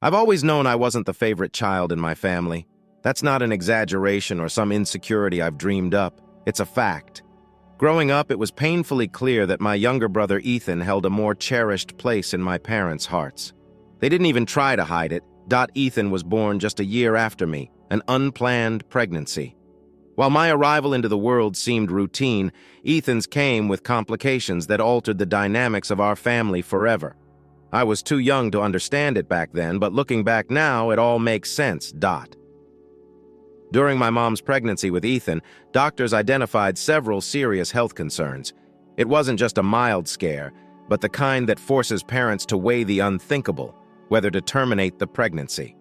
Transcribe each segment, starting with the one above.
I've always known I wasn't the favorite child in my family. That's not an exaggeration or some insecurity I've dreamed up. It's a fact. Growing up, it was painfully clear that my younger brother Ethan held a more cherished place in my parents' hearts. They didn't even try to hide it. Ethan was born just a year after me, an unplanned pregnancy. While my arrival into the world seemed routine, Ethan's came with complications that altered the dynamics of our family forever. I was too young to understand it back then, but looking back now, it all makes sense. During my mom's pregnancy with Ethan, doctors identified several serious health concerns. It wasn't just a mild scare, but the kind that forces parents to weigh the unthinkable, whether to terminate the pregnancy.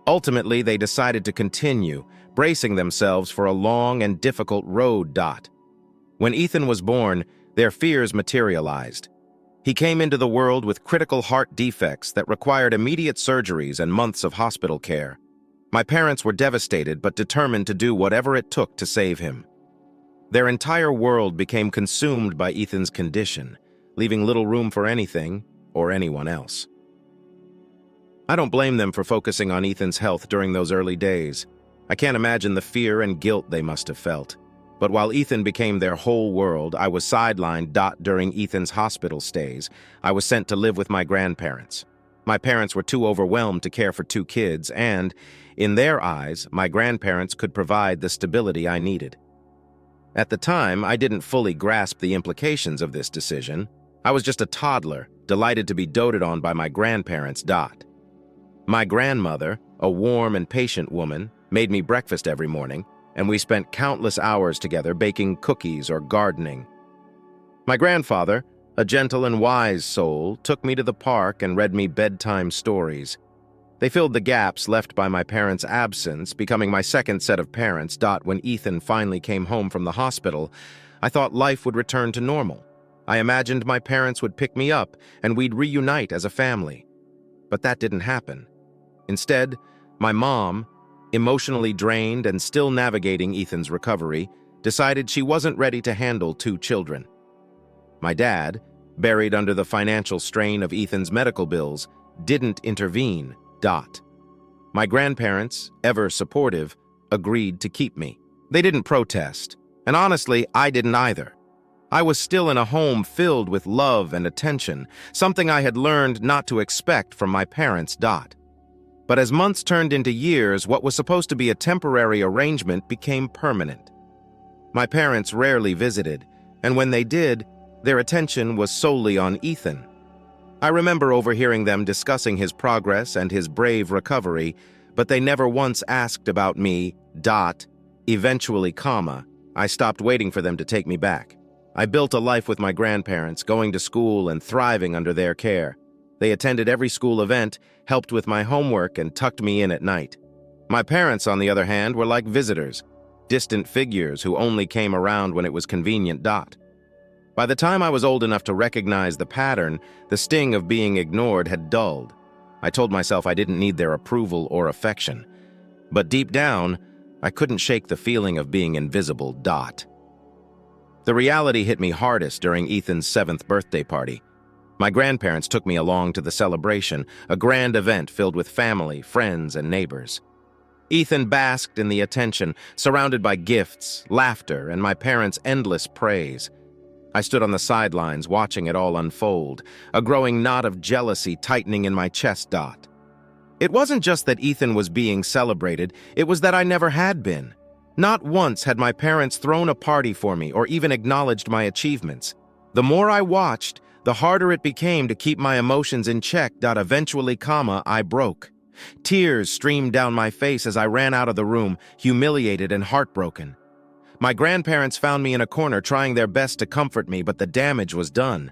Ultimately, they decided to continue, bracing themselves for a long and difficult road. When Ethan was born, their fears materialized. He came into the world with critical heart defects that required immediate surgeries and months of hospital care. My parents were devastated but determined to do whatever it took to save him. Their entire world became consumed by Ethan's condition, leaving little room for anything or anyone else. I don't blame them for focusing on Ethan's health during those early days. I can't imagine the fear and guilt they must have felt. But while Ethan became their whole world, I was sidelined. During Ethan's hospital stays, I was sent to live with my grandparents. My parents were too overwhelmed to care for two kids, and, in their eyes, my grandparents could provide the stability I needed. At the time, I didn't fully grasp the implications of this decision. I was just a toddler, delighted to be doted on by my grandparents. My grandmother, a warm and patient woman, made me breakfast every morning, and we spent countless hours together baking cookies or gardening. My grandfather, a gentle and wise soul, took me to the park and read me bedtime stories. They filled the gaps left by my parents' absence, becoming my second set of parents. When Ethan finally came home from the hospital, I thought life would return to normal. I imagined my parents would pick me up and we'd reunite as a family. But that didn't happen. Instead, my mom, emotionally drained and still navigating Ethan's recovery, decided she wasn't ready to handle two children. My dad, buried under the financial strain of Ethan's medical bills, didn't intervene. My grandparents, ever supportive, agreed to keep me. They didn't protest, and honestly, I didn't either. I was still in a home filled with love and attention, something I had learned not to expect from my parents. But as months turned into years, what was supposed to be a temporary arrangement became permanent. My parents rarely visited, and when they did, their attention was solely on Ethan. I remember overhearing them discussing his progress and his brave recovery, but they never once asked about me. Eventually, I stopped waiting for them to take me back. I built a life with my grandparents, going to school and thriving under their care. They attended every school event, helped with my homework, and tucked me in at night. My parents, on the other hand, were like visitors, distant figures who only came around when it was convenient. By the time I was old enough to recognize the pattern, the sting of being ignored had dulled. I told myself I didn't need their approval or affection. But deep down, I couldn't shake the feeling of being invisible. The reality hit me hardest during Ethan's 7th birthday party. My grandparents took me along to the celebration, a grand event filled with family, friends, and neighbors. Ethan basked in the attention, surrounded by gifts, laughter, and my parents' endless praise. I stood on the sidelines watching it all unfold, a growing knot of jealousy tightening in my chest. It wasn't just that Ethan was being celebrated, it was that I never had been. Not once had my parents thrown a party for me or even acknowledged my achievements. The more I watched, the harder it became to keep my emotions in check. Eventually, I broke. Tears streamed down my face as I ran out of the room, humiliated and heartbroken. My grandparents found me in a corner trying their best to comfort me, but the damage was done.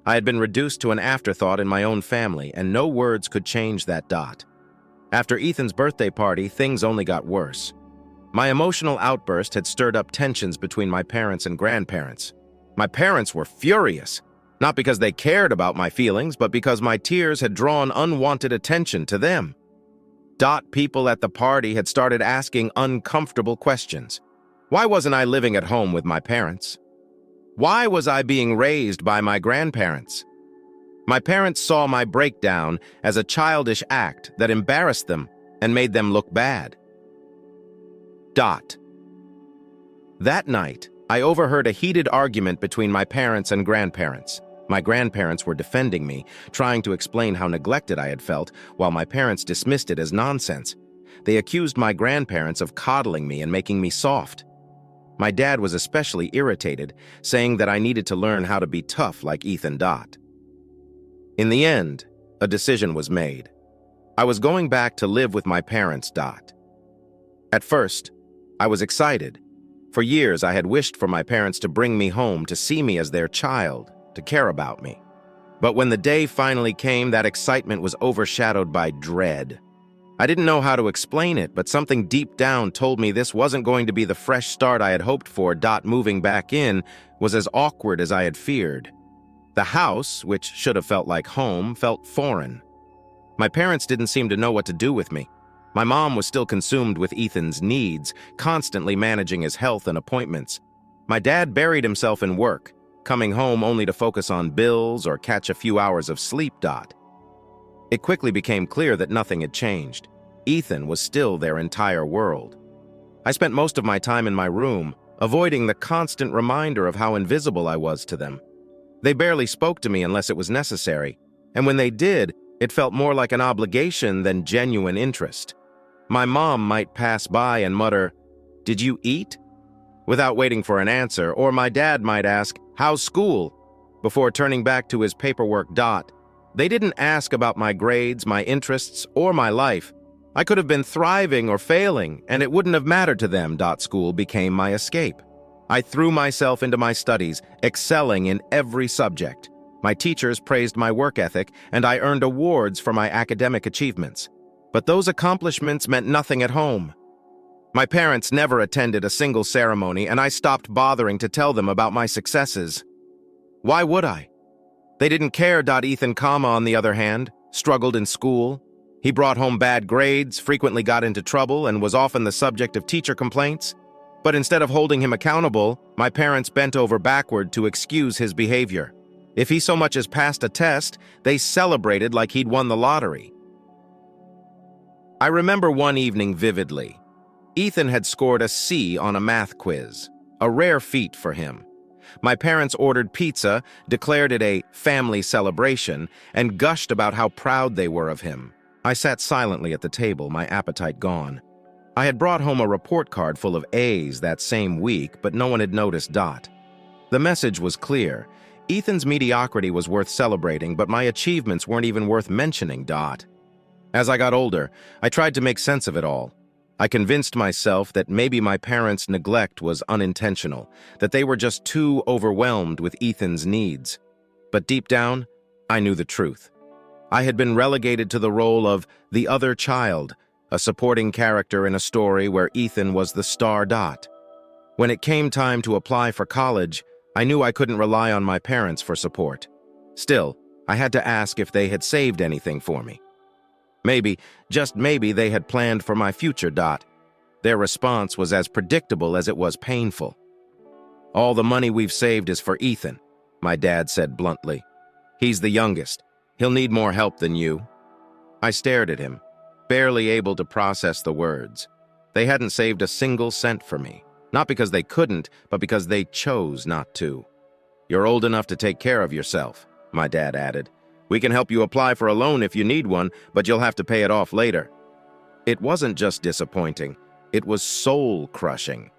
I had been reduced to an afterthought in my own family, and no words could change that. After Ethan's birthday party, things only got worse. My emotional outburst had stirred up tensions between my parents and grandparents. My parents were furious, not because they cared about my feelings, but because my tears had drawn unwanted attention to them. People at the party had started asking uncomfortable questions. Why wasn't I living at home with my parents? Why was I being raised by my grandparents? My parents saw my breakdown as a childish act that embarrassed them and made them look bad. Dot. That night, I overheard a heated argument between my parents and grandparents. My grandparents were defending me, trying to explain how neglected I had felt, while my parents dismissed it as nonsense. They accused my grandparents of coddling me and making me soft. My dad was especially irritated, saying that I needed to learn how to be tough like Ethan. Dot. In the end, a decision was made. I was going back to live with my parents. Dot. At first, I was excited. For years, I had wished for my parents to bring me home to see me as their child, to care about me. But when the day finally came, that excitement was overshadowed by dread. I didn't know how to explain it, but something deep down told me this wasn't going to be the fresh start I had hoped for. Moving back in was as awkward as I had feared. The house, which should have felt like home, felt foreign. My parents didn't seem to know what to do with me. My mom was still consumed with Ethan's needs, constantly managing his health and appointments. My dad buried himself in work, coming home only to focus on bills or catch a few hours of sleep. It quickly became clear that nothing had changed. Ethan was still their entire world. I spent most of my time in my room, avoiding the constant reminder of how invisible I was to them. They barely spoke to me unless it was necessary, and when they did, it felt more like an obligation than genuine interest. My mom might pass by and mutter, "Did you eat?" without waiting for an answer, or my dad might ask, "How's school?" before turning back to his paperwork. They didn't ask about my grades, my interests, or my life. I could have been thriving or failing, and it wouldn't have mattered to them. School became my escape. I threw myself into my studies, excelling in every subject. My teachers praised my work ethic, and I earned awards for my academic achievements. But those accomplishments meant nothing at home. My parents never attended a single ceremony, and I stopped bothering to tell them about my successes. Why would I? They didn't care. Ethan, on the other hand, struggled in school. He brought home bad grades, frequently got into trouble, and was often the subject of teacher complaints. But instead of holding him accountable, my parents bent over backward to excuse his behavior. If he so much as passed a test, they celebrated like he'd won the lottery. I remember one evening vividly. Ethan had scored a C on a math quiz, a rare feat for him. My parents ordered pizza, declared it a family celebration, and gushed about how proud they were of him. I sat silently at the table, my appetite gone. I had brought home a report card full of A's that same week, but no one had noticed. The message was clear. Ethan's mediocrity was worth celebrating, but my achievements weren't even worth mentioning. As I got older, I tried to make sense of it all. I convinced myself that maybe my parents' neglect was unintentional, that they were just too overwhelmed with Ethan's needs. But deep down, I knew the truth. I had been relegated to the role of the other child, a supporting character in a story where Ethan was the star. When it came time to apply for college, I knew I couldn't rely on my parents for support. Still, I had to ask if they had saved anything for me. Maybe, just maybe, they had planned for my future. Their response was as predictable as it was painful. "All the money we've saved is for Ethan," my dad said bluntly. "He's the youngest. He'll need more help than you." I stared at him, barely able to process the words. They hadn't saved a single cent for me, not because they couldn't, but because they chose not to. "You're old enough to take care of yourself," my dad added. "We can help you apply for a loan if you need one, but you'll have to pay it off later." It wasn't just disappointing, it was soul-crushing.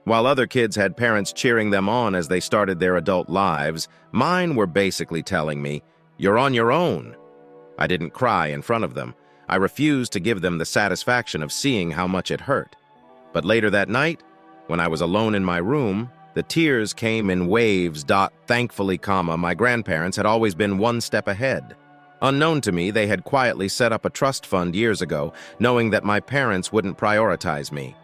While other kids had parents cheering them on as they started their adult lives, mine were basically telling me, "You're on your own." I didn't cry in front of them. I refused to give them the satisfaction of seeing how much it hurt. But later that night, when I was alone in my room, the tears came in waves. Thankfully, my grandparents had always been one step ahead. Unknown to me, they had quietly set up a trust fund years ago, knowing that my parents wouldn't prioritize me.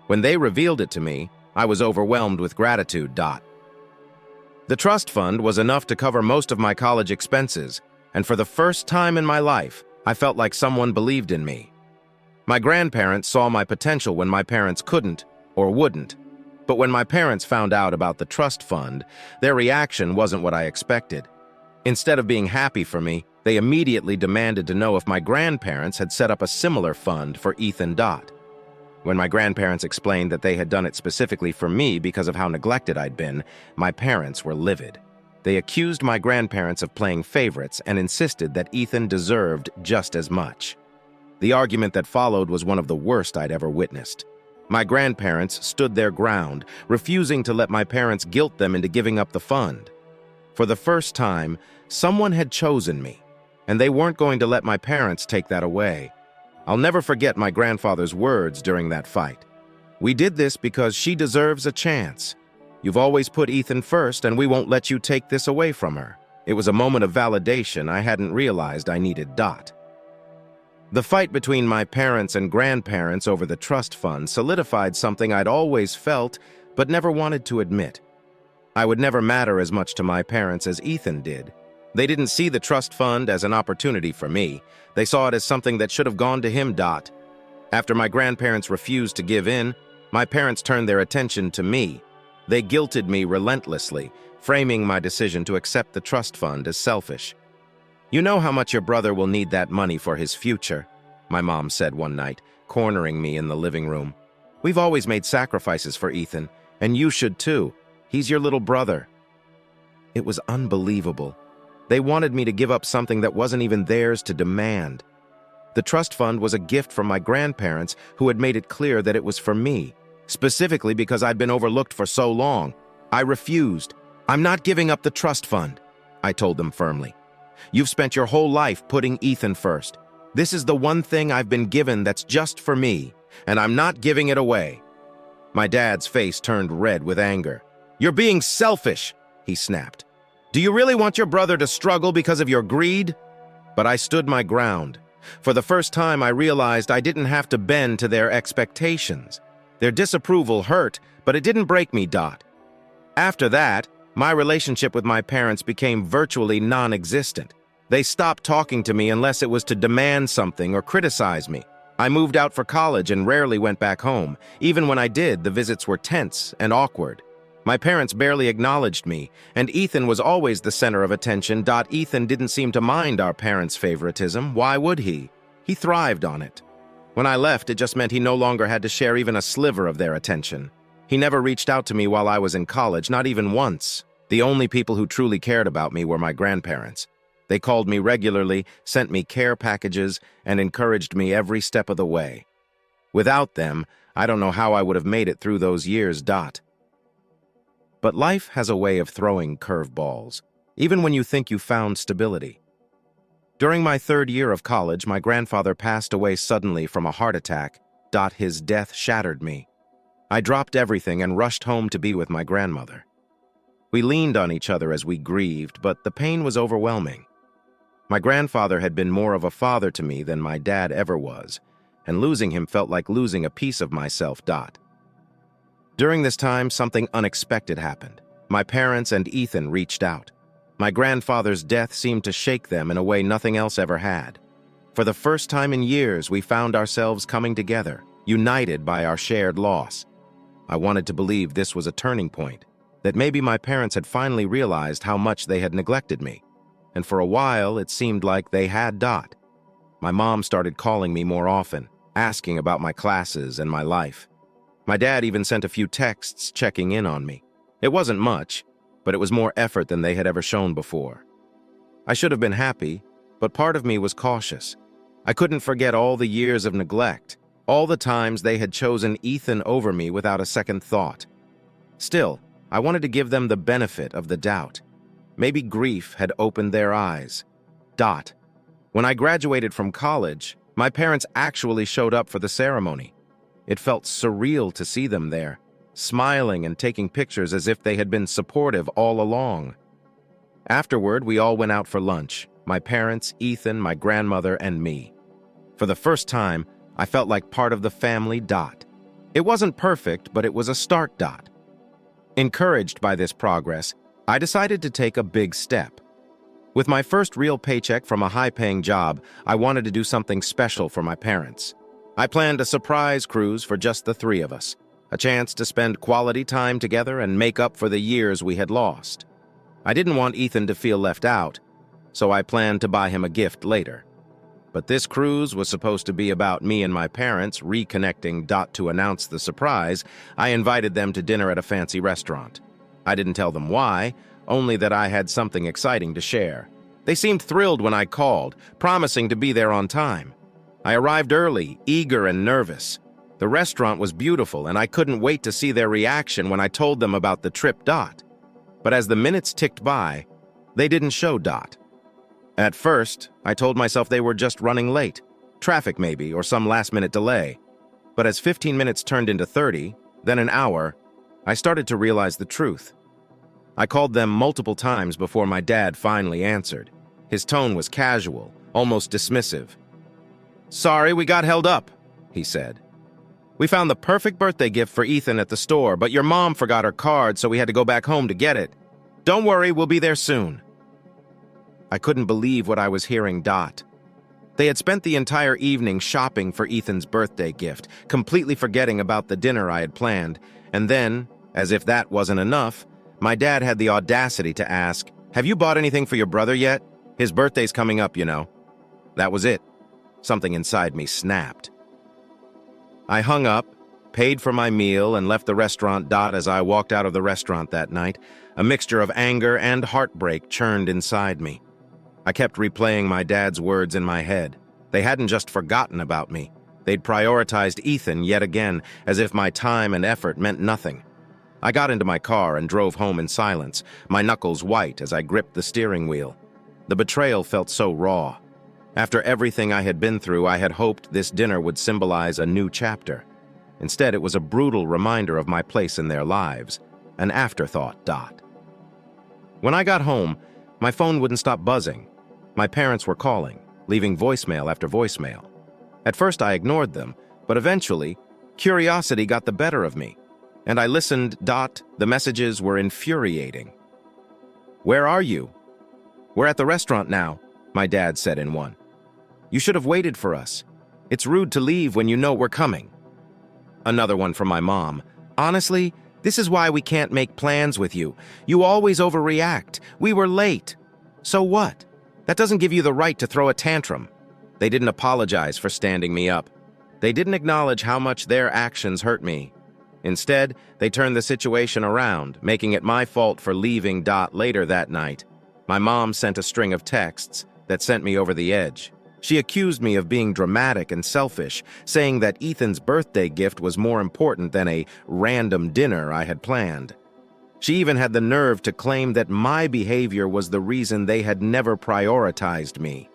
When they revealed it to me, I was overwhelmed with gratitude. The trust fund was enough to cover most of my college expenses, and for the first time in my life, I felt like someone believed in me. My grandparents saw my potential when my parents couldn't or wouldn't. But when my parents found out about the trust fund, their reaction wasn't what I expected. Instead of being happy for me, they immediately demanded to know if my grandparents had set up a similar fund for Ethan. When my grandparents explained that they had done it specifically for me because of how neglected I'd been, my parents were livid. They accused my grandparents of playing favorites and insisted that Ethan deserved just as much. The argument that followed was one of the worst I'd ever witnessed. My grandparents stood their ground, refusing to let my parents guilt them into giving up the fund. For the first time, someone had chosen me, and they weren't going to let my parents take that away. I'll never forget my grandfather's words during that fight. "We did this because she deserves a chance. You've always put Ethan first, and we won't let you take this away from her." It was a moment of validation I hadn't realized I needed. The fight between my parents and grandparents over the trust fund solidified something I'd always felt but never wanted to admit. I would never matter as much to my parents as Ethan did. They didn't see the trust fund as an opportunity for me. They saw it as something that should have gone to him. After my grandparents refused to give in, my parents turned their attention to me. They guilted me relentlessly, framing my decision to accept the trust fund as selfish. "You know how much your brother will need that money for his future," my mom said one night, cornering me in the living room. "We've always made sacrifices for Ethan, and you should too. He's your little brother." It was unbelievable. They wanted me to give up something that wasn't even theirs to demand. The trust fund was a gift from my grandparents who had made it clear that it was for me, specifically because I'd been overlooked for so long. I refused. "I'm not giving up the trust fund," I told them firmly. "You've spent your whole life putting Ethan first. This is the one thing I've been given that's just for me, and I'm not giving it away." My dad's face turned red with anger. "You're being selfish," he snapped. "Do you really want your brother to struggle because of your greed?" But I stood my ground. For the first time, I realized I didn't have to bend to their expectations. Their disapproval hurt, but it didn't break me. After that, my relationship with my parents became virtually non-existent. They stopped talking to me unless it was to demand something or criticize me. I moved out for college and rarely went back home. Even when I did, the visits were tense and awkward. My parents barely acknowledged me, and Ethan was always the center of attention. Ethan didn't seem to mind our parents' favoritism. Why would he? He thrived on it. When I left, it just meant he no longer had to share even a sliver of their attention. He never reached out to me while I was in college, not even once. The only people who truly cared about me were my grandparents. They called me regularly, sent me care packages, and encouraged me every step of the way. Without them, I don't know how I would have made it through those years. But life has a way of throwing curveballs, even when you think you found stability. During my third year of college, my grandfather passed away suddenly from a heart attack. His death shattered me. I dropped everything and rushed home to be with my grandmother. We leaned on each other as we grieved, but the pain was overwhelming. My grandfather had been more of a father to me than my dad ever was, and losing him felt like losing a piece of myself. During this time, something unexpected happened. My parents and Ethan reached out. My grandfather's death seemed to shake them in a way nothing else ever had. For the first time in years, we found ourselves coming together, united by our shared loss. I wanted to believe this was a turning point, that maybe my parents had finally realized how much they had neglected me. And for a while, it seemed like they had. My mom started calling me more often, asking about my classes and my life. My dad even sent a few texts checking in on me. It wasn't much, but it was more effort than they had ever shown before. I should have been happy, but part of me was cautious. I couldn't forget all the years of neglect, all the times they had chosen Ethan over me without a second thought. Still, I wanted to give them the benefit of the doubt. Maybe grief had opened their eyes. When I graduated from college, my parents actually showed up for the ceremony. It felt surreal to see them there, smiling and taking pictures as if they had been supportive all along. Afterward, we all went out for lunch, my parents, Ethan, my grandmother, and me. For the first time, I felt like part of the family. It wasn't perfect, but it was a start. Encouraged by this progress, I decided to take a big step. With my first real paycheck from a high-paying job, I wanted to do something special for my parents. I planned a surprise cruise for just the three of us, a chance to spend quality time together and make up for the years we had lost. I didn't want Ethan to feel left out, so I planned to buy him a gift later. But this cruise was supposed to be about me and my parents reconnecting. To announce the surprise, I invited them to dinner at a fancy restaurant. I didn't tell them why, only that I had something exciting to share. They seemed thrilled when I called, promising to be there on time. I arrived early, eager and nervous. The restaurant was beautiful, and I couldn't wait to see their reaction when I told them about the trip. But as the minutes ticked by, they didn't show. At first, I told myself they were just running late, traffic maybe, or some last-minute delay. But as 15 minutes turned into 30, then an hour, I started to realize the truth. I called them multiple times before my dad finally answered. His tone was casual, almost dismissive. "Sorry, we got held up," he said. "We found the perfect birthday gift for Ethan at the store, but your mom forgot her card, so we had to go back home to get it. Don't worry, we'll be there soon." I couldn't believe what I was hearing. They had spent the entire evening shopping for Ethan's birthday gift, completely forgetting about the dinner I had planned. And then, as if that wasn't enough, my dad had the audacity to ask, "Have you bought anything for your brother yet? His birthday's coming up, you know." That was it. Something inside me snapped. I hung up, paid for my meal, and left the restaurant. As I walked out of the restaurant that night, a mixture of anger and heartbreak churned inside me. I kept replaying my dad's words in my head. They hadn't just forgotten about me. They'd prioritized Ethan yet again, as if my time and effort meant nothing. I got into my car and drove home in silence, my knuckles white as I gripped the steering wheel. The betrayal felt so raw. After everything I had been through, I had hoped this dinner would symbolize a new chapter. Instead, it was a brutal reminder of my place in their lives, an afterthought. When I got home, my phone wouldn't stop buzzing. My parents were calling, leaving voicemail after voicemail. At first, I ignored them, but eventually, curiosity got the better of me, and I listened. The messages were infuriating. "Where are you?" "We're at the restaurant now," my dad said in one. "You should have waited for us. It's rude to leave when you know we're coming." Another one from my mom. "Honestly, this is why we can't make plans with you. You always overreact. We were late. So what? That doesn't give you the right to throw a tantrum." They didn't apologize for standing me up. They didn't acknowledge how much their actions hurt me. Instead, they turned the situation around, making it my fault for leaving. Later that night, my mom sent a string of texts that sent me over the edge. She accused me of being dramatic and selfish, saying that Ethan's birthday gift was more important than a random dinner I had planned. She even had the nerve to claim that my behavior was the reason they had never prioritized me.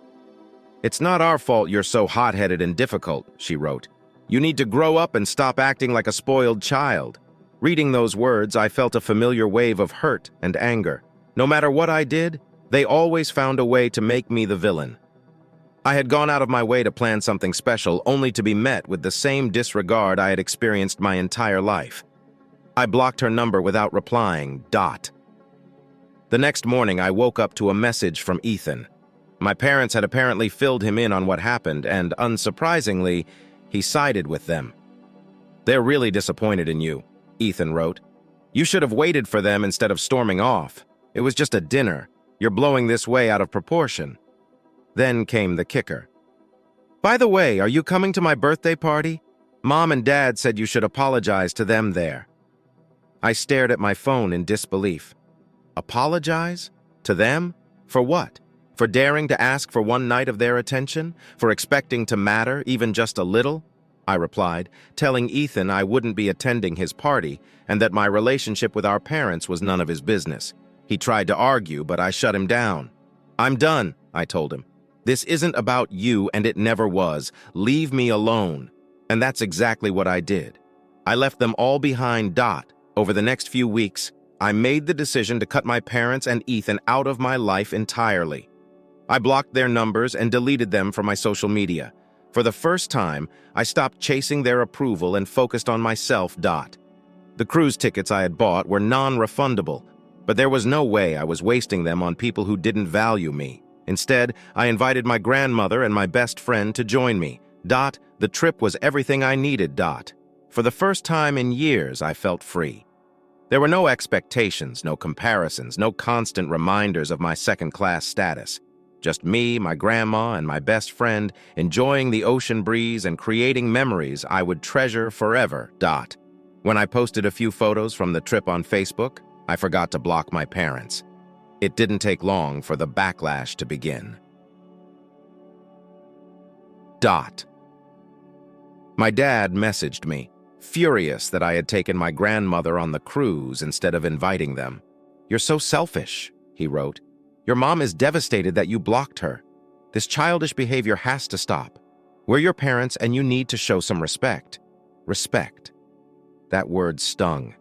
"It's not our fault you're so hot-headed and difficult," she wrote. "You need to grow up and stop acting like a spoiled child." Reading those words, I felt a familiar wave of hurt and anger. No matter what I did, they always found a way to make me the villain. I had gone out of my way to plan something special, only to be met with the same disregard I had experienced my entire life. I blocked her number without replying. The next morning, I woke up to a message from Ethan. My parents had apparently filled him in on what happened, and unsurprisingly, he sided with them. "They're really disappointed in you," Ethan wrote. "You should have waited for them instead of storming off. It was just a dinner. You're blowing this way out of proportion." Then came the kicker. "By the way, are you coming to my birthday party? Mom and Dad said you should apologize to them there." I stared at my phone in disbelief. Apologize? To them? For what? For daring to ask for one night of their attention? For expecting to matter, even just a little? I replied, telling Ethan I wouldn't be attending his party and that my relationship with our parents was none of his business. He tried to argue, but I shut him down. "I'm done," I told him. "This isn't about you, and it never was. Leave me alone." And that's exactly what I did. I left them all behind. Over the next few weeks, I made the decision to cut my parents and Ethan out of my life entirely. I blocked their numbers and deleted them from my social media. For the first time, I stopped chasing their approval and focused on myself. The cruise tickets I had bought were non-refundable, but there was no way I was wasting them on people who didn't value me. Instead, I invited my grandmother and my best friend to join me. The trip was everything I needed. For the first time in years, I felt free. There were no expectations, no comparisons, no constant reminders of my second-class status. Just me, my grandma, and my best friend, enjoying the ocean breeze and creating memories I would treasure forever. When I posted a few photos from the trip on Facebook, I forgot to block my parents. It didn't take long for the backlash to begin. My dad messaged me, furious that I had taken my grandmother on the cruise instead of inviting them. "You're so selfish," he wrote. "Your mom is devastated that you blocked her. This childish behavior has to stop. We're your parents and you need to show some respect." Respect. That word stung.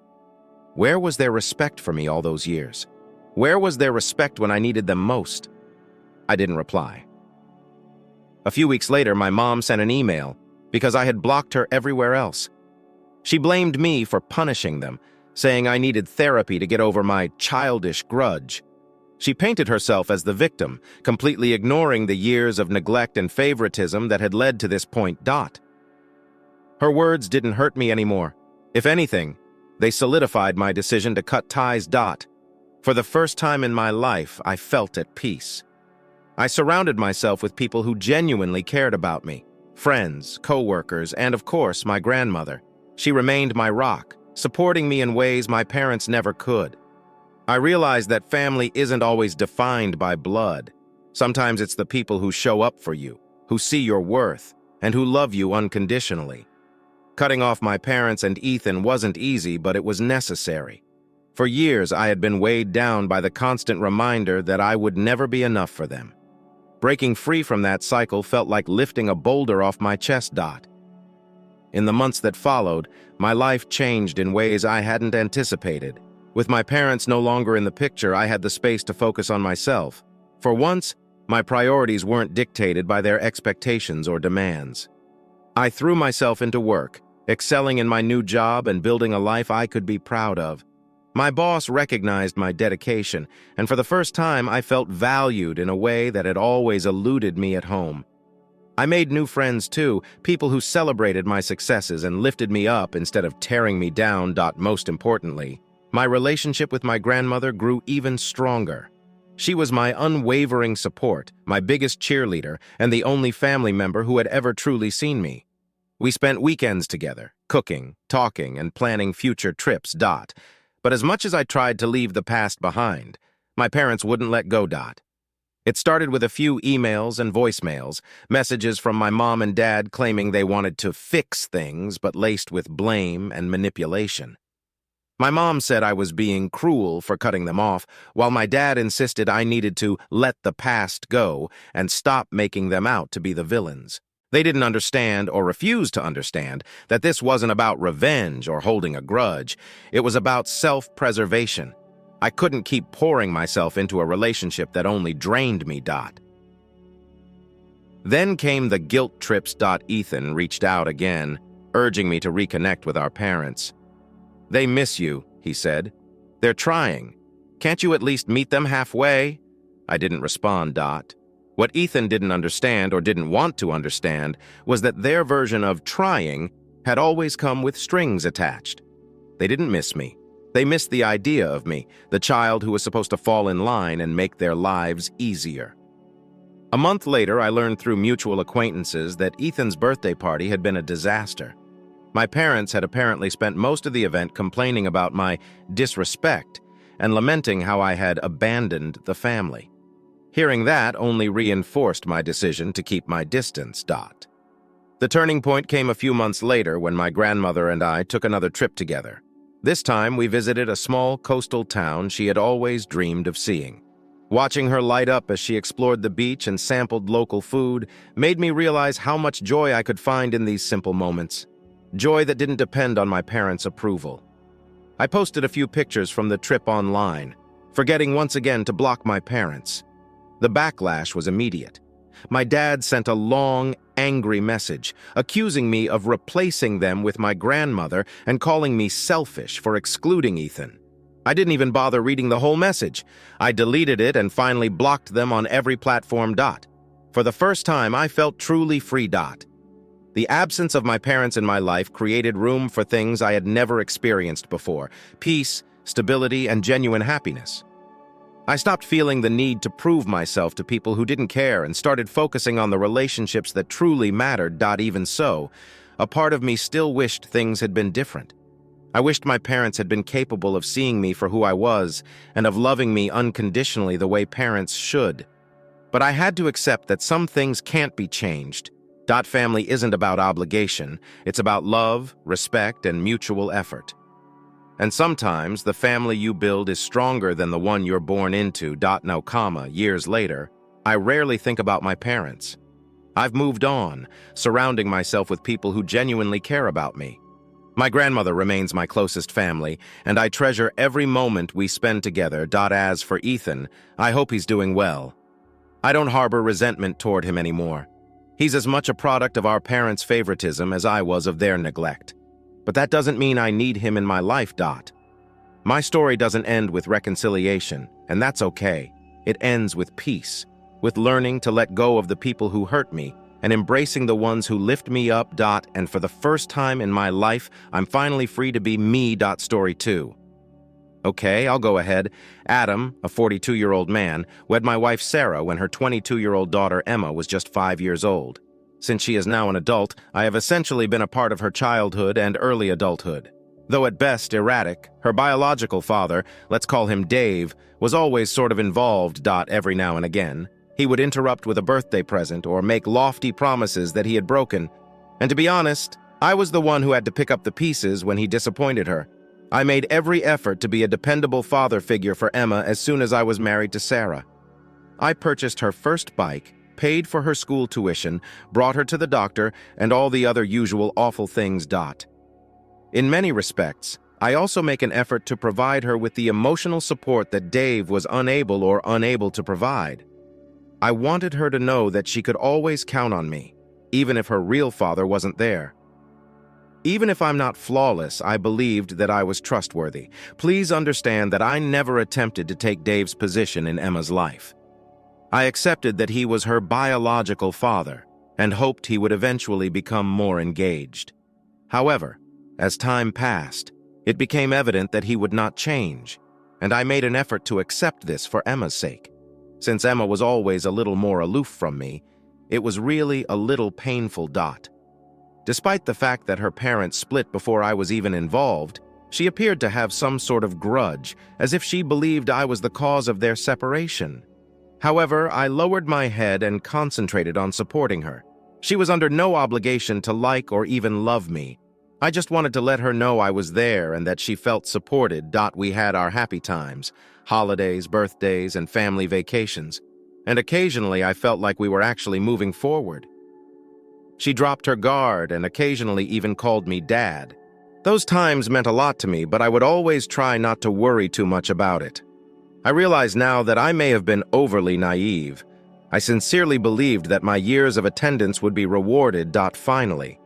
Where was their respect for me all those years? Where was their respect when I needed them most? I didn't reply. A few weeks later, my mom sent an email because I had blocked her everywhere else. She blamed me for punishing them, saying I needed therapy to get over my childish grudge. She painted herself as the victim, completely ignoring the years of neglect and favoritism that had led to this point. Her words didn't hurt me anymore. If anything, they solidified my decision to cut ties. For the first time in my life, I felt at peace. I surrounded myself with people who genuinely cared about me. Friends, co-workers, and of course, my grandmother. She remained my rock, supporting me in ways my parents never could. I realized that family isn't always defined by blood. Sometimes it's the people who show up for you, who see your worth, and who love you unconditionally. Cutting off my parents and Ethan wasn't easy, but it was necessary. For years, I had been weighed down by the constant reminder that I would never be enough for them. Breaking free from that cycle felt like lifting a boulder off my chest. In the months that followed, my life changed in ways I hadn't anticipated. With my parents no longer in the picture, I had the space to focus on myself. For once, my priorities weren't dictated by their expectations or demands. I threw myself into work, excelling in my new job and building a life I could be proud of. My boss recognized my dedication, and for the first time, I felt valued in a way that had always eluded me at home. I made new friends too, people who celebrated my successes and lifted me up instead of tearing me down. Most importantly, my relationship with my grandmother grew even stronger. She was my unwavering support, my biggest cheerleader, and the only family member who had ever truly seen me. We spent weekends together, cooking, talking, and planning future trips. But as much as I tried to leave the past behind, my parents wouldn't let go. It started with a few emails and voicemails, messages from my mom and dad claiming they wanted to fix things but laced with blame and manipulation. My mom said I was being cruel for cutting them off, while my dad insisted I needed to let the past go and stop making them out to be the villains. They didn't understand, or refused to understand, that this wasn't about revenge or holding a grudge. It was about self-preservation. I couldn't keep pouring myself into a relationship that only drained me. Then came the guilt trips. Ethan reached out again, urging me to reconnect with our parents. "They miss you," he said. "They're trying. Can't you at least meet them halfway?" I didn't respond. What Ethan didn't understand or didn't want to understand was that their version of trying had always come with strings attached. They didn't miss me. They missed the idea of me, the child who was supposed to fall in line and make their lives easier. A month later, I learned through mutual acquaintances that Ethan's birthday party had been a disaster. My parents had apparently spent most of the event complaining about my disrespect and lamenting how I had abandoned the family. Hearing that only reinforced my decision to keep my distance. The turning point came a few months later when my grandmother and I took another trip together. This time, we visited a small coastal town she had always dreamed of seeing. Watching her light up as she explored the beach and sampled local food made me realize how much joy I could find in these simple moments. Joy that didn't depend on my parents' approval. I posted a few pictures from the trip online, forgetting once again to block my parents. The backlash was immediate. My dad sent a long, angry message, accusing me of replacing them with my grandmother and calling me selfish for excluding Ethan. I didn't even bother reading the whole message. I deleted it and finally blocked them on every platform. For the first time, I felt truly free. The absence of my parents in my life created room for things I had never experienced before: peace, stability, and genuine happiness. I stopped feeling the need to prove myself to people who didn't care and started focusing on the relationships that truly mattered. Even so, a part of me still wished things had been different. I wished my parents had been capable of seeing me for who I was and of loving me unconditionally the way parents should. But I had to accept that some things can't be changed. Family isn't about obligation, it's about love, respect, and mutual effort. And sometimes the family you build is stronger than the one you're born into. Years later, I rarely think about my parents. I've moved on, surrounding myself with people who genuinely care about me. My grandmother remains my closest family, and I treasure every moment we spend together. As for Ethan, I hope he's doing well. I don't harbor resentment toward him anymore. He's as much a product of our parents' favoritism as I was of their neglect. But that doesn't mean I need him in my life. My story doesn't end with reconciliation, and that's okay. It ends with peace, with learning to let go of the people who hurt me and embracing the ones who lift me up. And for the first time in my life, I'm finally free to be me. Story 2. Okay, I'll go ahead. Adam, a 42-year-old man, wed my wife Sarah when her 22-year-old daughter Emma was just 5 years old. Since she is now an adult, I have essentially been a part of her childhood and early adulthood. Though at best erratic, her biological father, let's call him Dave, was always sort of involved. Every now and again, he would interrupt with a birthday present or make lofty promises that he had broken. And to be honest, I was the one who had to pick up the pieces when he disappointed her. I made every effort to be a dependable father figure for Emma as soon as I was married to Sarah. I purchased her first bike, paid for her school tuition, brought her to the doctor, and all the other usual awful things. In many respects, I also make an effort to provide her with the emotional support that Dave was unable to provide. I wanted her to know that she could always count on me, even if her real father wasn't there. Even if I'm not flawless, I believed that I was trustworthy. Please understand that I never attempted to take Dave's position in Emma's life. I accepted that he was her biological father and hoped he would eventually become more engaged. However, as time passed, it became evident that he would not change, and I made an effort to accept this for Emma's sake. Since Emma was always a little more aloof from me, it was really a little painful. Despite the fact that her parents split before I was even involved, she appeared to have some sort of grudge, as if she believed I was the cause of their separation. However, I lowered my head and concentrated on supporting her. She was under no obligation to like or even love me. I just wanted to let her know I was there and that she felt supported. We had our happy times, holidays, birthdays, and family vacations. And occasionally I felt like we were actually moving forward. She dropped her guard and occasionally even called me Dad. Those times meant a lot to me, but I would always try not to worry too much about it. I realize now that I may have been overly naive. I sincerely believed that my years of attendance would be rewarded. Finally.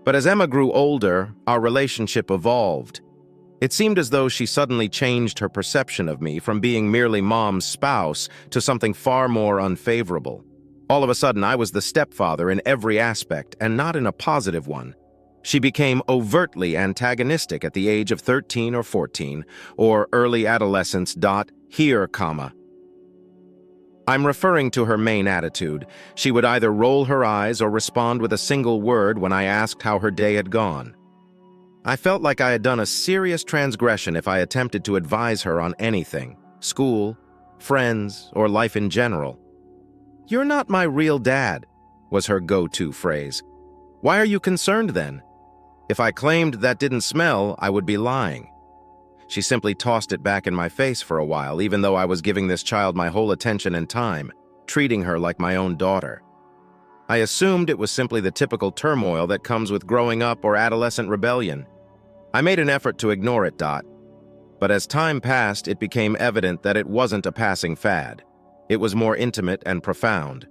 But as Emma grew older, our relationship evolved. It seemed as though she suddenly changed her perception of me from being merely Mom's spouse to something far more unfavorable. All of a sudden, I was the stepfather in every aspect, and not in a positive one. She became overtly antagonistic at the age of 13 or 14, or early adolescence. Here, I'm referring to her main attitude. She would either roll her eyes or respond with a single word when I asked how her day had gone. I felt like I had done a serious transgression if I attempted to advise her on anything, school, friends, or life in general. "You're not my real dad," was her go-to phrase. "Why are you concerned then?" If I claimed that didn't smell, I would be lying. She simply tossed it back in my face for a while, even though I was giving this child my whole attention and time, treating her like my own daughter. I assumed it was simply the typical turmoil that comes with growing up or adolescent rebellion. I made an effort to ignore it. But as time passed, it became evident that it wasn't a passing fad. It was more intimate and profound.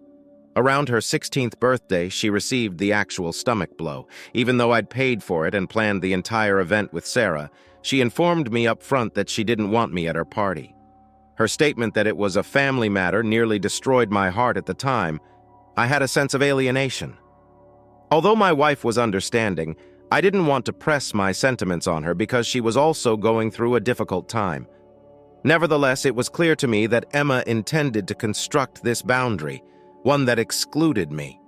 Around her 16th birthday, she received the actual stomach blow. Even though I'd paid for it and planned the entire event with Sarah, she informed me up front that she didn't want me at her party. Her statement that it was a family matter nearly destroyed my heart at the time. I had a sense of alienation. Although my wife was understanding, I didn't want to press my sentiments on her because she was also going through a difficult time. Nevertheless, it was clear to me that Emma intended to construct this boundary, one that excluded me.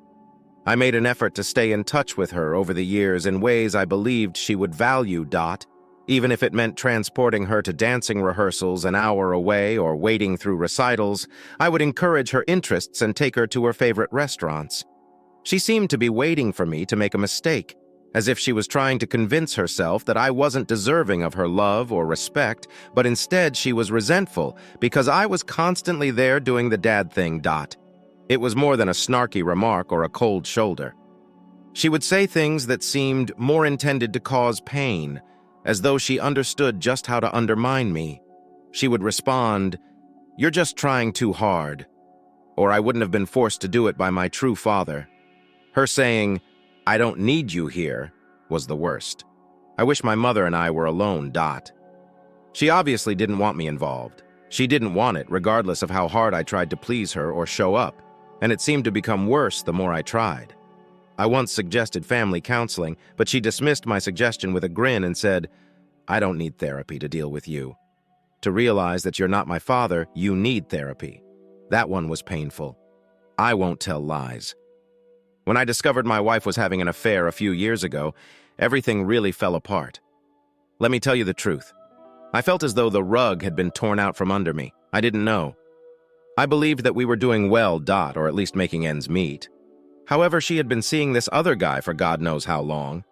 I made an effort to stay in touch with her over the years in ways I believed she would value. Even if it meant transporting her to dancing rehearsals an hour away or wading through recitals, I would encourage her interests and take her to her favorite restaurants. She seemed to be waiting for me to make a mistake, as if she was trying to convince herself that I wasn't deserving of her love or respect, but instead she was resentful because I was constantly there doing the dad thing. It was more than a snarky remark or a cold shoulder. She would say things that seemed more intended to cause pain, as though she understood just how to undermine me. She would respond, "You're just trying too hard," or I wouldn't have been forced to do it by my true father. Her saying, "I don't need you here," was the worst. I wish my mother and I were alone. She obviously didn't want me involved. She didn't want it, regardless of how hard I tried to please her or show up, and it seemed to become worse the more I tried. I once suggested family counseling, but she dismissed my suggestion with a grin and said, "I don't need therapy to deal with you. To realize that you're not my father, you need therapy." That one was painful. I won't tell lies. When I discovered my wife was having an affair a few years ago, everything really fell apart. Let me tell you the truth. I felt as though the rug had been torn out from under me. I didn't know. I believed that we were doing well, or at least making ends meet. However, she had been seeing this other guy for God knows how long.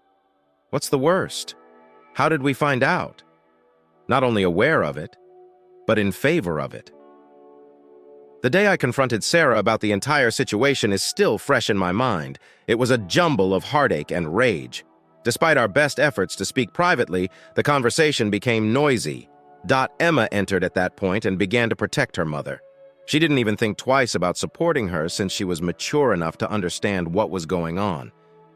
What's the worst? How did we find out? Not only aware of it, but in favor of it. The day I confronted Sarah about the entire situation is still fresh in my mind. It was a jumble of heartache and rage. Despite our best efforts to speak privately, the conversation became noisy. Emma entered at that point and began to protect her mother. She didn't even think twice about supporting her since she was mature enough to understand what was going on.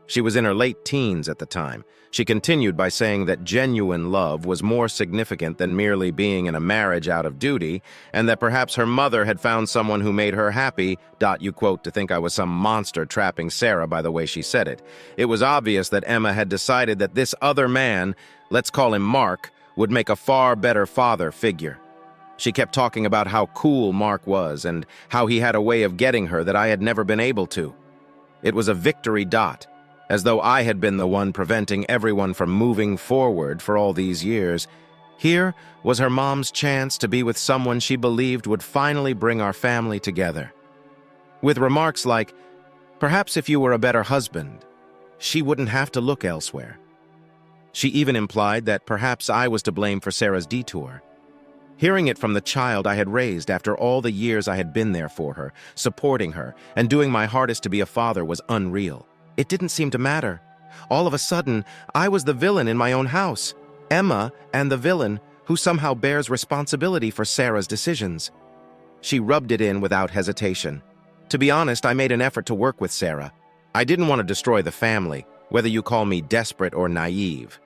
She was in her late teens at the time. She continued by saying that genuine love was more significant than merely being in a marriage out of duty, and that perhaps her mother had found someone who made her happy. You quote to think I was some monster trapping Sarah by the way she said it. It was obvious that Emma had decided that this other man, let's call him Mark, would make a far better father figure. She kept talking about how cool Mark was and how he had a way of getting her that I had never been able to. It was a victory. As though I had been the one preventing everyone from moving forward for all these years. Here was her mom's chance to be with someone she believed would finally bring our family together. With remarks like, "Perhaps if you were a better husband, she wouldn't have to look elsewhere." She even implied that perhaps I was to blame for Sarah's detour. Hearing it from the child I had raised after all the years I had been there for her, supporting her, and doing my hardest to be a father was unreal. It didn't seem to matter. All of a sudden, I was the villain in my own house. Emma and the villain who somehow bears responsibility for Sarah's decisions. She rubbed it in without hesitation. To be honest, I made an effort to work with Sarah. I didn't want to destroy the family, whether you call me desperate or naive.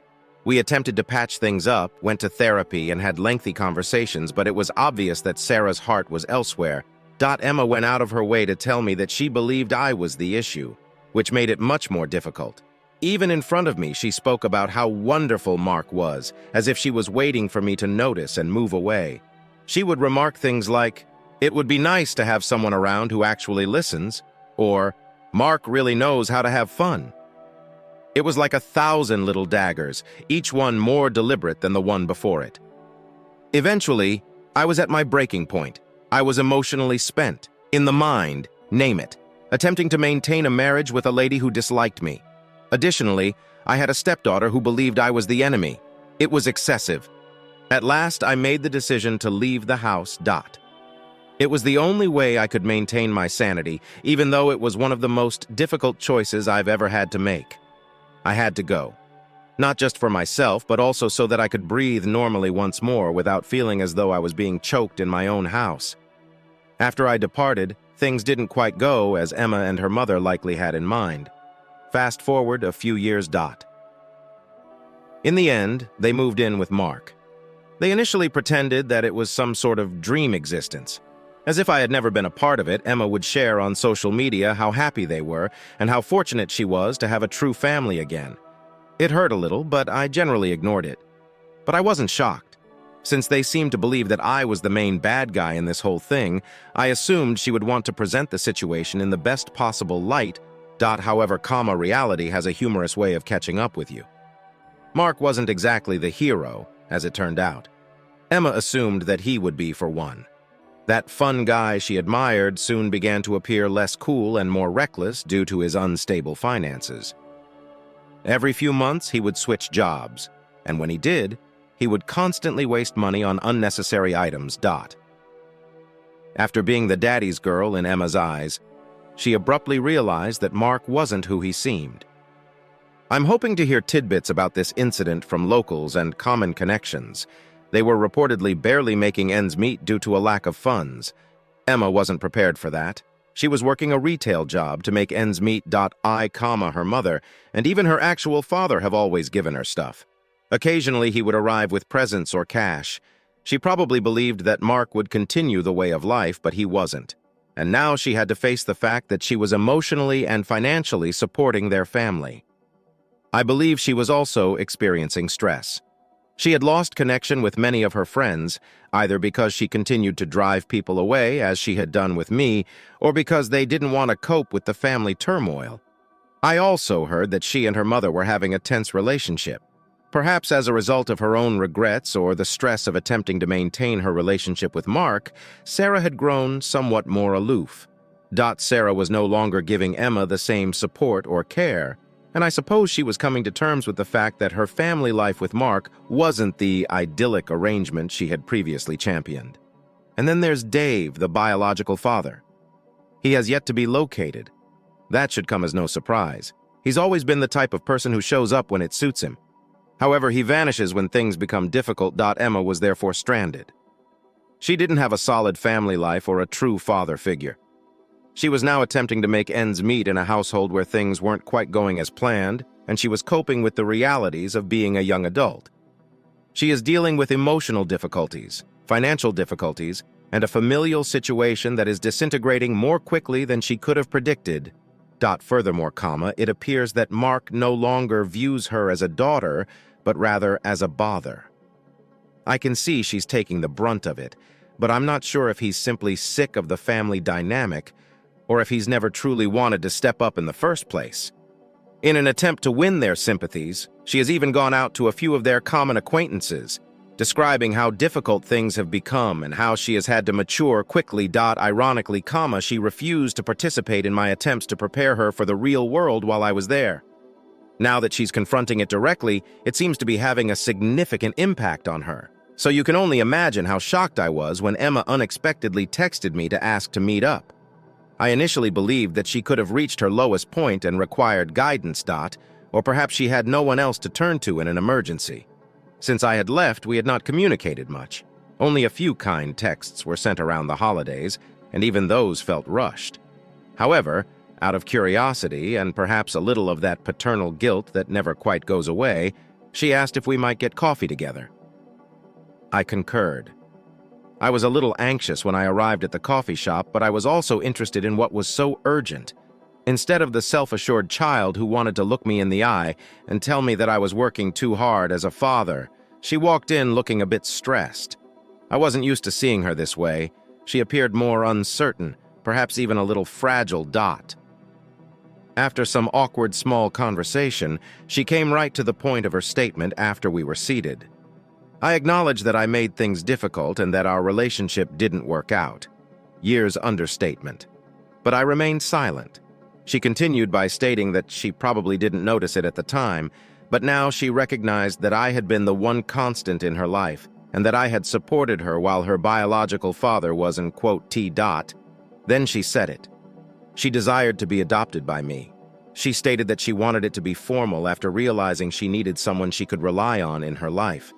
We attempted to patch things up, went to therapy, and had lengthy conversations, but it was obvious that Sarah's heart was elsewhere. Emma went out of her way to tell me that she believed I was the issue, which made it much more difficult. Even in front of me, she spoke about how wonderful Mark was, as if she was waiting for me to notice and move away. She would remark things like, "It would be nice to have someone around who actually listens," or, "Mark really knows how to have fun." It was like 1,000 little daggers, each one more deliberate than the one before it. Eventually, I was at my breaking point. I was emotionally spent, in the mind, name it, attempting to maintain a marriage with a lady who disliked me. Additionally, I had a stepdaughter who believed I was the enemy. It was excessive. At last, I made the decision to leave the house. It was the only way I could maintain my sanity, even though it was one of the most difficult choices I've ever had to make. I had to go. Not just for myself, but also so that I could breathe normally once more without feeling as though I was being choked in my own house. After I departed, things didn't quite go as Emma and her mother likely had in mind. Fast forward a few years. In the end, they moved in with Mark. They initially pretended that it was some sort of dream existence. As if I had never been a part of it, Emma would share on social media how happy they were and how fortunate she was to have a true family again. It hurt a little, but I generally ignored it. But I wasn't shocked. Since they seemed to believe that I was the main bad guy in this whole thing, I assumed she would want to present the situation in the best possible light. However, reality has a humorous way of catching up with you. Mark wasn't exactly the hero, as it turned out. Emma assumed that he would be for one. That fun guy she admired soon began to appear less cool and more reckless due to his unstable finances. Every few months, he would switch jobs, and when he did, he would constantly waste money on unnecessary items. After being the daddy's girl in Emma's eyes, she abruptly realized that Mark wasn't who he seemed. I'm hoping to hear tidbits about this incident from locals and common connections. They were reportedly barely making ends meet due to a lack of funds. Emma wasn't prepared for that. She was working a retail job to make ends meet. Her mother, and even her actual father have always given her stuff. Occasionally, he would arrive with presents or cash. She probably believed that Mark would continue the way of life, but he wasn't. And now she had to face the fact that she was emotionally and financially supporting their family. I believe she was also experiencing stress. She had lost connection with many of her friends, either because she continued to drive people away, as she had done with me, or because they didn't want to cope with the family turmoil. I also heard that she and her mother were having a tense relationship. Perhaps as a result of her own regrets or the stress of attempting to maintain her relationship with Mark, Sarah had grown somewhat more aloof. Sarah was no longer giving Emma the same support or care, and I suppose she was coming to terms with the fact that her family life with Mark wasn't the idyllic arrangement she had previously championed. And then there's Dave, the biological father. He has yet to be located. That should come as no surprise. He's always been the type of person who shows up when it suits him. However, he vanishes when things become difficult. Emma was therefore stranded. She didn't have a solid family life or a true father figure. She was now attempting to make ends meet in a household where things weren't quite going as planned, and she was coping with the realities of being a young adult. She is dealing with emotional difficulties, financial difficulties, and a familial situation that is disintegrating more quickly than she could have predicted. Furthermore, it appears that Mark no longer views her as a daughter, but rather as a bother. I can see she's taking the brunt of it, but I'm not sure if he's simply sick of the family dynamic, or if he's never truly wanted to step up in the first place. In an attempt to win their sympathies, she has even gone out to a few of their common acquaintances, describing how difficult things have become and how she has had to mature quickly. Ironically, she refused to participate in my attempts to prepare her for the real world while I was there. Now that she's confronting it directly, it seems to be having a significant impact on her. So you can only imagine how shocked I was when Emma unexpectedly texted me to ask to meet up. I initially believed that she could have reached her lowest point and required guidance. Or perhaps she had no one else to turn to in an emergency. Since I had left, we had not communicated much. Only a few kind texts were sent around the holidays, and even those felt rushed. However, out of curiosity and perhaps a little of that paternal guilt that never quite goes away, she asked if we might get coffee together. I concurred. I was a little anxious when I arrived at the coffee shop, but I was also interested in what was so urgent. Instead of the self-assured child who wanted to look me in the eye and tell me that I was working too hard as a father, she walked in looking a bit stressed. I wasn't used to seeing her this way. She appeared more uncertain, perhaps even a little fragile. After some awkward small conversation, she came right to the point of her statement after we were seated. I acknowledged that I made things difficult and that our relationship didn't work out. Years understatement. But I remained silent. She continued by stating that she probably didn't notice it at the time, but now she recognized that I had been the one constant in her life and that I had supported her while her biological father was in T. Then she said it. She desired to be adopted by me. She stated that she wanted it to be formal after realizing she needed someone she could rely on in her life.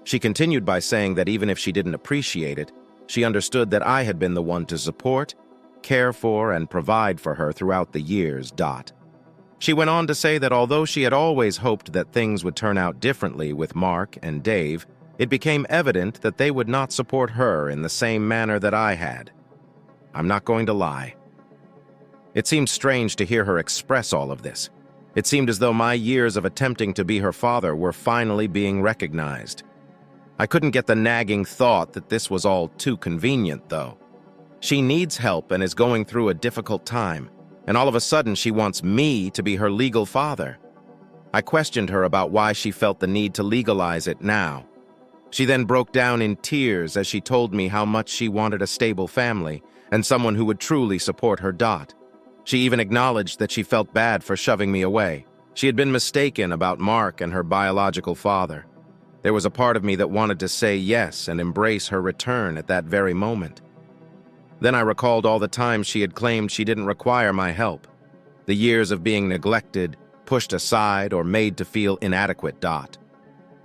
She continued by saying that even if she didn't appreciate it, she understood that I had been the one to support, care for, and provide for her throughout the years. She went on to say that although she had always hoped that things would turn out differently with Mark and Dave, it became evident that they would not support her in the same manner that I had. I'm not going to lie. It seemed strange to hear her express all of this. It seemed as though my years of attempting to be her father were finally being recognized. I couldn't get the nagging thought that this was all too convenient, though. She needs help and is going through a difficult time, and all of a sudden she wants me to be her legal father. I questioned her about why she felt the need to legalize it now. She then broke down in tears as she told me how much she wanted a stable family and someone who would truly support her. She even acknowledged that she felt bad for shoving me away. She had been mistaken about Mark and her biological father. There was a part of me that wanted to say yes and embrace her return at that very moment. Then I recalled all the times she had claimed she didn't require my help, the years of being neglected, pushed aside, or made to feel inadequate.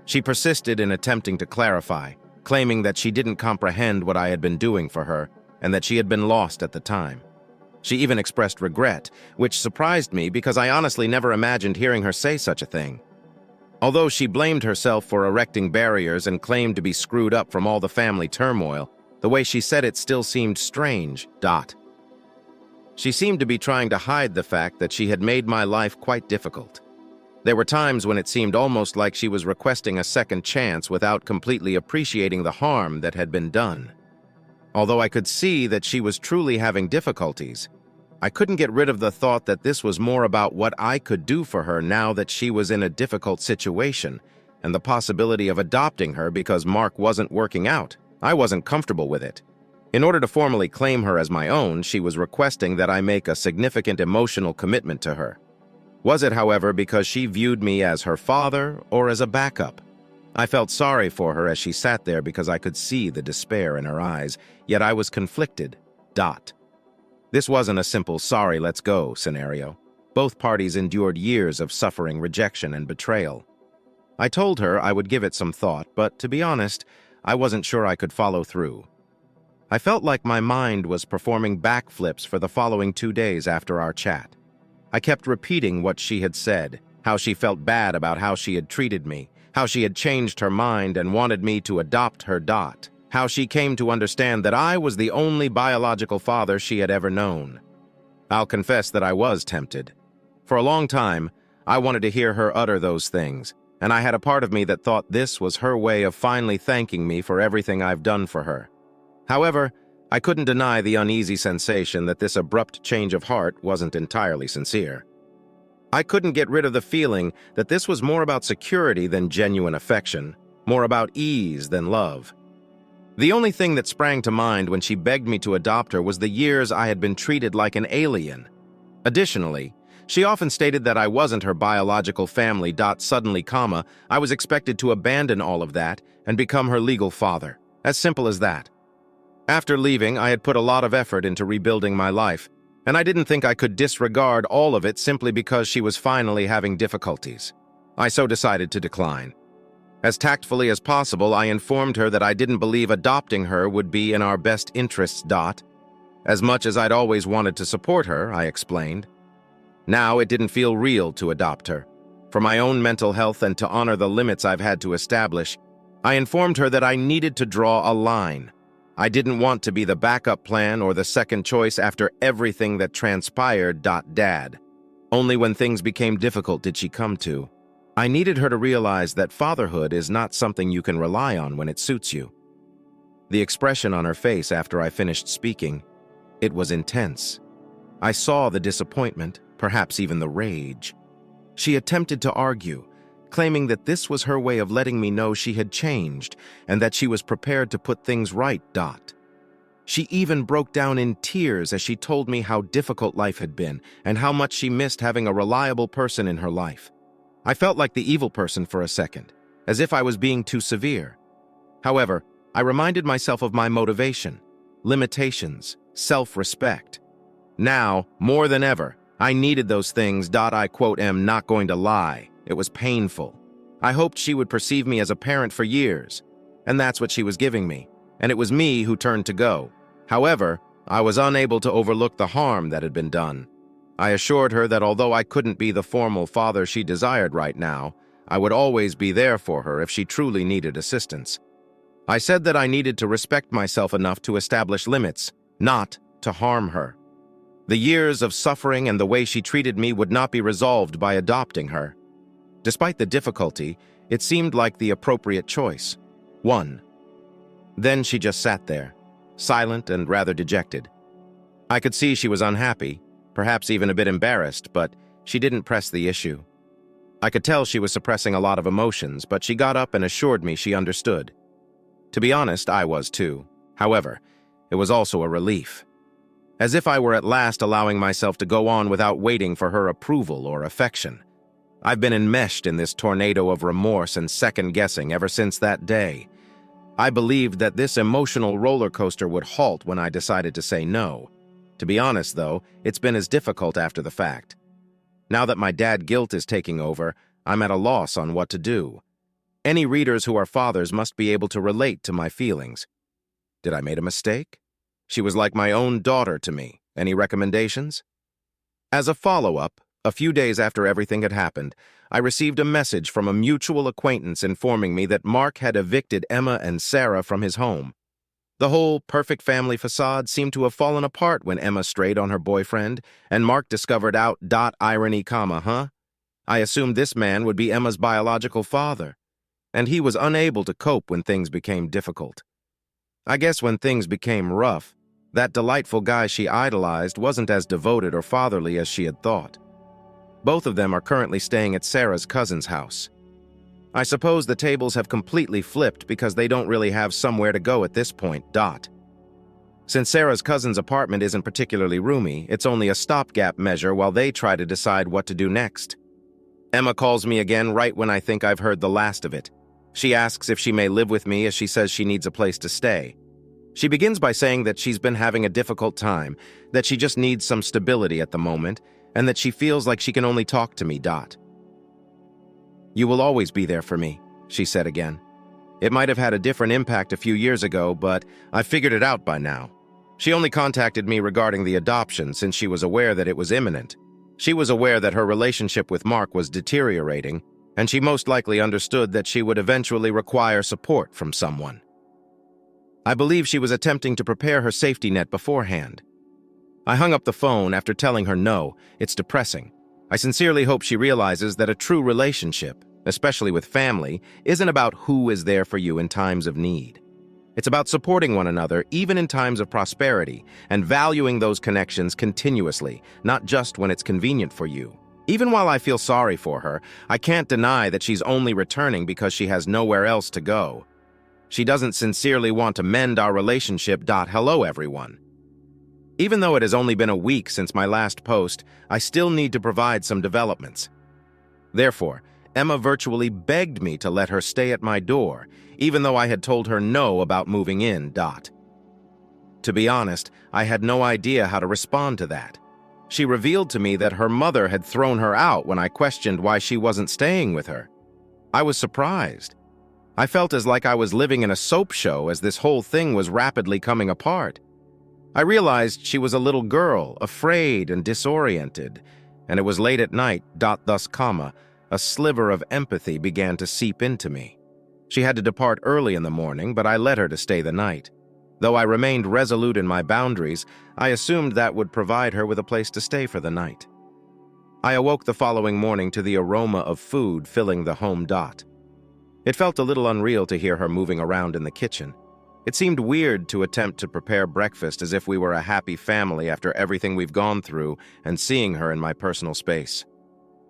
She persisted in attempting to clarify, claiming that she didn't comprehend what I had been doing for her and that she had been lost at the time. She even expressed regret, which surprised me because I honestly never imagined hearing her say such a thing. Although she blamed herself for erecting barriers and claimed to be screwed up from all the family turmoil, the way she said it still seemed strange. She seemed to be trying to hide the fact that she had made my life quite difficult. There were times when it seemed almost like she was requesting a second chance without completely appreciating the harm that had been done. Although I could see that she was truly having difficulties, I couldn't get rid of the thought that this was more about what I could do for her now that she was in a difficult situation, and the possibility of adopting her because Mark wasn't working out. I wasn't comfortable with it. In order to formally claim her as my own, she was requesting that I make a significant emotional commitment to her. Was it, however, because she viewed me as her father or as a backup? I felt sorry for her as she sat there because I could see the despair in her eyes, yet I was conflicted. This wasn't a simple sorry, let's go scenario. Both parties endured years of suffering, rejection, and betrayal. I told her I would give it some thought, but to be honest, I wasn't sure I could follow through. I felt like my mind was performing backflips for the following 2 days after our chat. I kept repeating what she had said, how she felt bad about how she had treated me, how she had changed her mind and wanted me to adopt her. How she came to understand that I was the only biological father she had ever known. I'll confess that I was tempted. For a long time, I wanted to hear her utter those things, and I had a part of me that thought this was her way of finally thanking me for everything I've done for her. However, I couldn't deny the uneasy sensation that this abrupt change of heart wasn't entirely sincere. I couldn't get rid of the feeling that this was more about security than genuine affection, more about ease than love. The only thing that sprang to mind when she begged me to adopt her was the years I had been treated like an alien. Additionally, she often stated that I wasn't her biological family. Suddenly, I was expected to abandon all of that and become her legal father. As simple as that. After leaving, I had put a lot of effort into rebuilding my life, and I didn't think I could disregard all of it simply because she was finally having difficulties. I so decided to decline. As tactfully as possible, I informed her that I didn't believe adopting her would be in our best interests. As much as I'd always wanted to support her, I explained. Now it didn't feel real to adopt her. For my own mental health and to honor the limits I've had to establish, I informed her that I needed to draw a line. I didn't want to be the backup plan or the second choice after everything that transpired. Dad. Only when things became difficult did she come to. I needed her to realize that fatherhood is not something you can rely on when it suits you. The expression on her face after I finished speaking, it was intense. I saw the disappointment, perhaps even the rage. She attempted to argue, claiming that this was her way of letting me know she had changed and that she was prepared to put things right. She even broke down in tears as she told me how difficult life had been and how much she missed having a reliable person in her life. I felt like the evil person for a second, as if I was being too severe. However, I reminded myself of my motivation, limitations, self-respect. Now, more than ever, I needed those things. I am not going to lie. It was painful. I hoped she would perceive me as a parent for years, and that's what she was giving me, and it was me who turned to go. However, I was unable to overlook the harm that had been done. I assured her that although I couldn't be the formal father she desired right now, I would always be there for her if she truly needed assistance. I said that I needed to respect myself enough to establish limits, not to harm her. The years of suffering and the way she treated me would not be resolved by adopting her. Despite the difficulty, it seemed like the appropriate choice. 1. Then she just sat there, silent and rather dejected. I could see she was unhappy, perhaps even a bit embarrassed, but she didn't press the issue. I could tell she was suppressing a lot of emotions, but she got up and assured me she understood. To be honest, I was too. However, it was also a relief. As if I were at last allowing myself to go on without waiting for her approval or affection. I've been enmeshed in this tornado of remorse and second-guessing ever since that day. I believed that this emotional roller coaster would halt when I decided to say no. To be honest, though, it's been as difficult after the fact. Now that my dad guilt is taking over, I'm at a loss on what to do. Any readers who are fathers must be able to relate to my feelings. Did I make a mistake? She was like my own daughter to me. Any recommendations? As a follow-up, a few days after everything had happened, I received a message from a mutual acquaintance informing me that Mark had evicted Emma and Sarah from his home. The whole perfect family facade seemed to have fallen apart when Emma strayed on her boyfriend, and Mark discovered irony, huh? I assumed this man would be Emma's biological father, and he was unable to cope when things became difficult. I guess when things became rough, that delightful guy she idolized wasn't as devoted or fatherly as she had thought. Both of them are currently staying at Sarah's cousin's house. I suppose the tables have completely flipped because they don't really have somewhere to go at this point. Since Sarah's cousin's apartment isn't particularly roomy, it's only a stopgap measure while they try to decide what to do next. Emma calls me again right when I think I've heard the last of it. She asks if she may live with me as she says she needs a place to stay. She begins by saying that she's been having a difficult time, that she just needs some stability at the moment, and that she feels like she can only talk to me. You will always be there for me, she said again. It might have had a different impact a few years ago, but I figured it out by now. She only contacted me regarding the adoption since she was aware that it was imminent. She was aware that her relationship with Mark was deteriorating, and she most likely understood that she would eventually require support from someone. I believe she was attempting to prepare her safety net beforehand. I hung up the phone after telling her no, it's depressing. I sincerely hope she realizes that a true relationship, especially with family, isn't about who is there for you in times of need. It's about supporting one another even in times of prosperity and valuing those connections continuously, not just when it's convenient for you. Even while I feel sorry for her, I can't deny that she's only returning because she has nowhere else to go. She doesn't sincerely want to mend our relationship. Hello, everyone. Even though it has only been a week since my last post, I still need to provide some developments. Therefore, Emma virtually begged me to let her stay at my door, even though I had told her no about moving in. To be honest, I had no idea how to respond to that. She revealed to me that her mother had thrown her out when I questioned why she wasn't staying with her. I was surprised. I felt as like I was living in a soap show as this whole thing was rapidly coming apart. I realized she was a little girl, afraid and disoriented, and it was late at night. A sliver of empathy began to seep into me. She had to depart early in the morning, but I let her to stay the night. Though I remained resolute in my boundaries, I assumed that would provide her with a place to stay for the night. I awoke the following morning to the aroma of food filling the home. It felt a little unreal to hear her moving around in the kitchen. It seemed weird to attempt to prepare breakfast as if we were a happy family after everything we've gone through and seeing her in my personal space.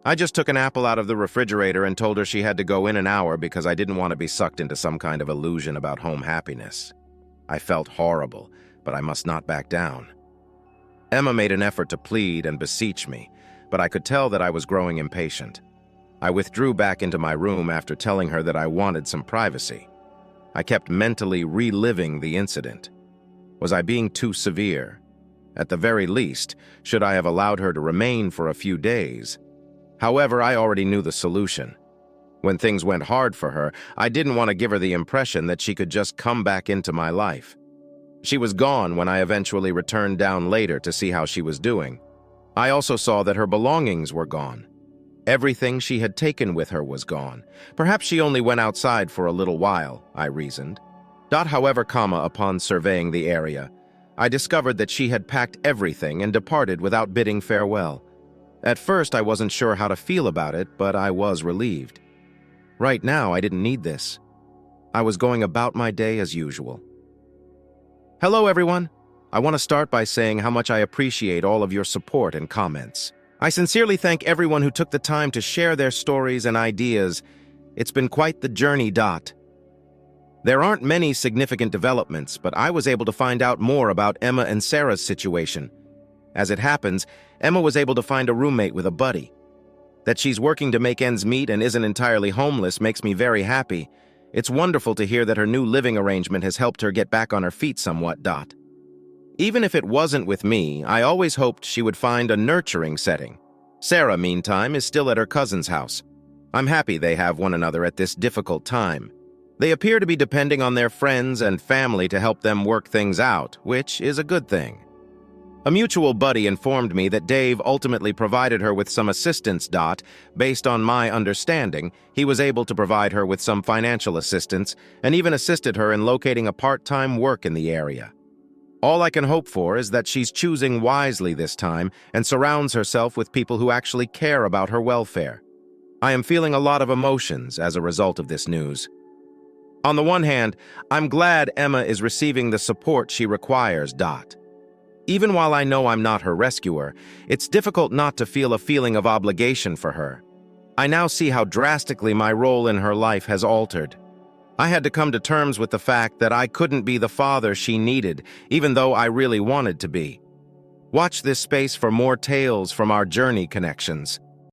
I just took an apple out of the refrigerator and told her she had to go in an hour because I didn't want to be sucked into some kind of illusion about home happiness. I felt horrible, but I must not back down. Emma made an effort to plead and beseech me, but I could tell that I was growing impatient. I withdrew back into my room after telling her that I wanted some privacy. I kept mentally reliving the incident. Was I being too severe? At the very least, should I have allowed her to remain for a few days? However, I already knew the solution. When things went hard for her, I didn't want to give her the impression that she could just come back into my life. She was gone when I eventually returned down later to see how she was doing. I also saw that her belongings were gone. Everything she had taken with her was gone. Perhaps she only went outside for a little while, I reasoned. However, upon surveying the area, I discovered that she had packed everything and departed without bidding farewell. At first, I wasn't sure how to feel about it, but I was relieved. Right now, I didn't need this. I was going about my day as usual. Hello, everyone. I want to start by saying how much I appreciate all of your support and comments. I sincerely thank everyone who took the time to share their stories and ideas. It's been quite the journey. There aren't many significant developments, but I was able to find out more about Emma and Sarah's situation. As it happens, Emma was able to find a roommate with a buddy. That she's working to make ends meet and isn't entirely homeless makes me very happy. It's wonderful to hear that her new living arrangement has helped her get back on her feet somewhat. Even if it wasn't with me, I always hoped she would find a nurturing setting. Sarah, meantime, is still at her cousin's house. I'm happy they have one another at this difficult time. They appear to be depending on their friends and family to help them work things out, which is a good thing. A mutual buddy informed me that Dave ultimately provided her with some assistance. Based on my understanding, he was able to provide her with some financial assistance and even assisted her in locating a part-time work in the area. All I can hope for is that she's choosing wisely this time and surrounds herself with people who actually care about her welfare. I am feeling a lot of emotions as a result of this news. On the one hand, I'm glad Emma is receiving the support she requires. Even while I know I'm not her rescuer, it's difficult not to feel a feeling of obligation for her. I now see how drastically my role in her life has altered. I had to come to terms with the fact that I couldn't be the father she needed, even though I really wanted to be. Watch this space for more tales from our journey connections.